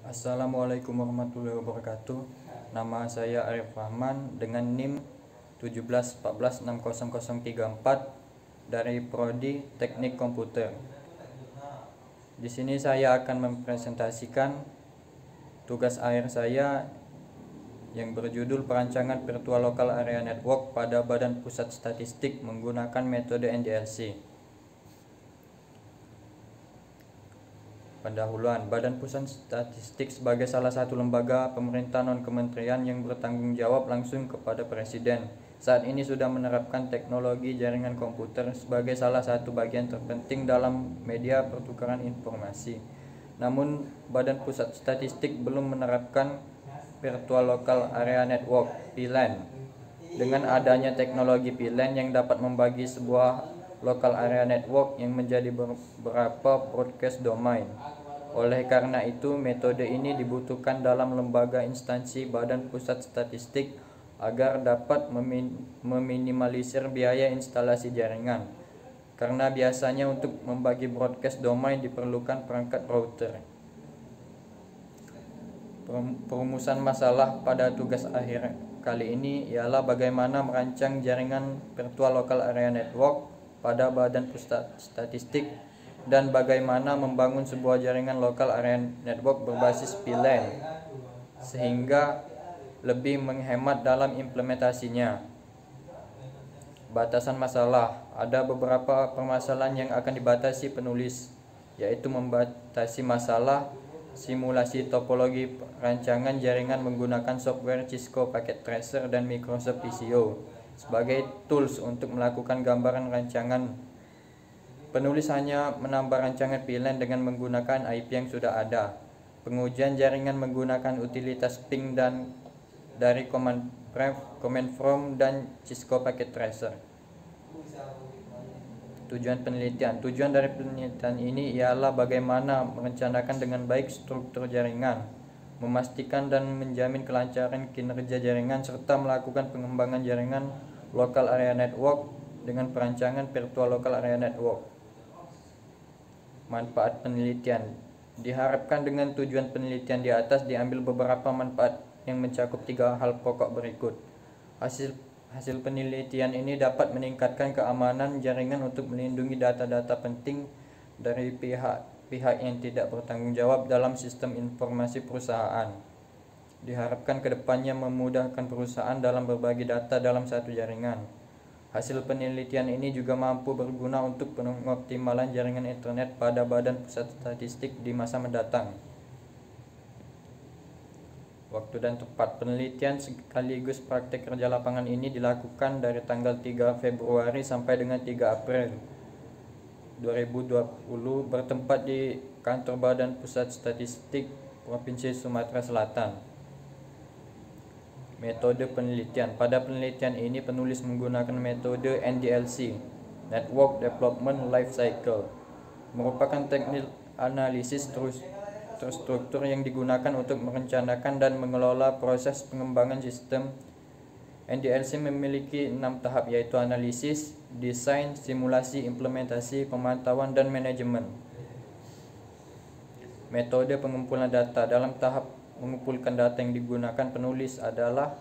Assalamualaikum warahmatullahi wabarakatuh. Nama saya Arif Rahman dengan NIM 1714600034 dari Prodi Teknik Komputer. Di sini saya akan mempresentasikan tugas akhir saya yang berjudul Perancangan Virtual Local Area Network pada Badan Pusat Statistik menggunakan metode NDLC. Pendahuluan. Badan Pusat Statistik sebagai salah satu lembaga pemerintah non-kementerian yang bertanggung jawab langsung kepada Presiden, saat ini sudah menerapkan teknologi jaringan komputer sebagai salah satu bagian terpenting dalam media pertukaran informasi. Namun, Badan Pusat Statistik belum menerapkan Virtual Local Area Network (VLAN). Dengan adanya teknologi VLAN yang dapat membagi sebuah local area network yang menjadi beberapa broadcast domain. Oleh karena itu, metode ini dibutuhkan dalam lembaga instansi Badan Pusat Statistik agar dapat meminimalisir biaya instalasi jaringan. Karena biasanya untuk membagi broadcast domain diperlukan perangkat router. Perumusan masalah pada tugas akhir kali ini ialah bagaimana merancang jaringan virtual local area network pada Badan Pusat Statistik dan bagaimana membangun sebuah jaringan local area network berbasis VLAN sehingga lebih menghemat dalam implementasinya. Batasan masalah. Ada beberapa permasalahan yang akan dibatasi penulis, yaitu membatasi masalah simulasi topologi rancangan jaringan menggunakan software Cisco Packet Tracer dan Microsoft Visio sebagai tools untuk melakukan gambaran rancangan. Penulis hanya menambah rancangan VLAN dengan menggunakan IP yang sudah ada. Pengujian jaringan menggunakan utilitas ping dan dari command from dan Cisco Packet Tracer. Tujuan penelitian. Tujuan dari penelitian ini ialah bagaimana merencanakan dengan baik struktur jaringan, memastikan dan menjamin kelancaran kinerja jaringan, serta melakukan pengembangan jaringan local area network dengan perancangan virtual local area network. Manfaat penelitian. Diharapkan dengan tujuan penelitian di atas diambil beberapa manfaat yang mencakup 3 hal pokok berikut. Hasil penelitian ini dapat meningkatkan keamanan jaringan untuk melindungi data-data penting dari pihak yang tidak bertanggung jawab dalam sistem informasi perusahaan. Diharapkan kedepannya memudahkan perusahaan dalam berbagi data dalam satu jaringan. Hasil penelitian ini juga mampu berguna untuk pengoptimalan jaringan internet pada Badan Pusat Statistik di masa mendatang. Waktu dan tempat penelitian sekaligus praktek kerja lapangan ini dilakukan dari tanggal 3 Februari sampai dengan 3 April 2020 bertempat di kantor Badan Pusat Statistik Provinsi Sumatera Selatan. Metode penelitian. Pada penelitian ini penulis menggunakan metode NDLC, Network Development Life Cycle, merupakan teknik analisis terstruktur yang digunakan untuk merencanakan dan mengelola proses pengembangan sistem. NDLC memiliki 6 tahap, yaitu analisis, desain, simulasi, implementasi, pemantauan, dan manajemen. Metode pengumpulan data. Dalam tahap mengumpulkan data yang digunakan penulis adalah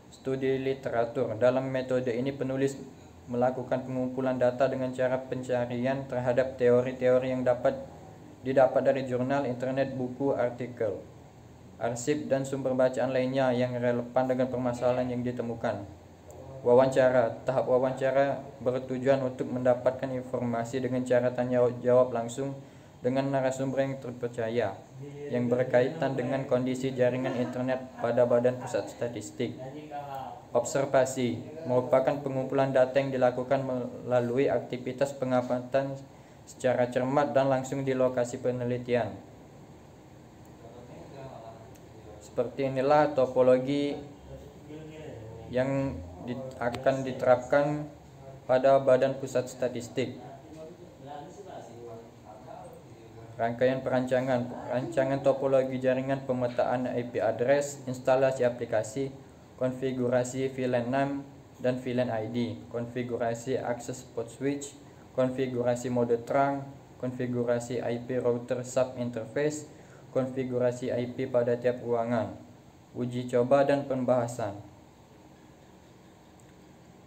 studi literatur. Dalam metode ini penulis melakukan pengumpulan data dengan cara pencarian terhadap teori-teori yang didapat dari jurnal, internet, buku, artikel, arsip, dan sumber bacaan lainnya yang relevan dengan permasalahan yang ditemukan. Wawancara. Tahap wawancara bertujuan untuk mendapatkan informasi dengan cara tanya jawab langsung dengan narasumber yang terpercaya yang berkaitan dengan kondisi jaringan internet pada Badan Pusat Statistik. Observasi merupakan pengumpulan data yang dilakukan melalui aktivitas pengamatan secara cermat dan langsung di lokasi penelitian. Seperti inilah topologi yang akan diterapkan pada Badan Pusat Statistik. Rangkaian rancangan topologi jaringan, pemetaan IP address, instalasi aplikasi, konfigurasi VLAN name dan VLAN ID, konfigurasi akses port switch, konfigurasi mode trunk, konfigurasi IP router sub interface, konfigurasi IP pada tiap ruangan. Uji coba dan pembahasan.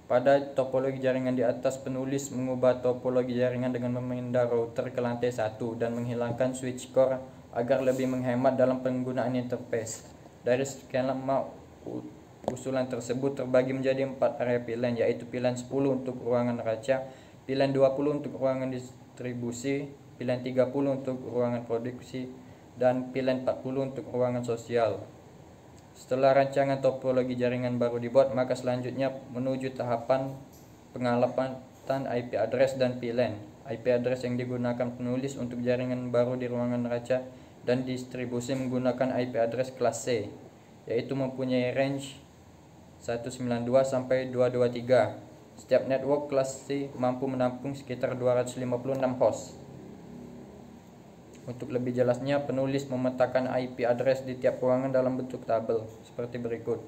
Pada topologi jaringan di atas, penulis mengubah topologi jaringan dengan memindah router ke lantai 1 dan menghilangkan switch core agar lebih menghemat dalam penggunaan interface. Dari skema usulan tersebut terbagi menjadi 4 area pilihan, yaitu pilihan 10 untuk ruangan neraca, pilihan 20 untuk ruangan distribusi, pilihan 30 untuk ruangan produksi, dan pilihan 40 untuk ruangan sosial. Setelah rancangan topologi jaringan baru dibuat, maka selanjutnya menuju tahapan pengamatan IP address dan VLAN. IP address yang digunakan penulis untuk jaringan baru di ruangan neraca dan distribusi menggunakan IP address kelas C, yaitu mempunyai range 192 sampai 223. Setiap network kelas C mampu menampung sekitar 256 host. Untuk lebih jelasnya, penulis memetakan IP address di tiap ruangan dalam bentuk tabel seperti berikut.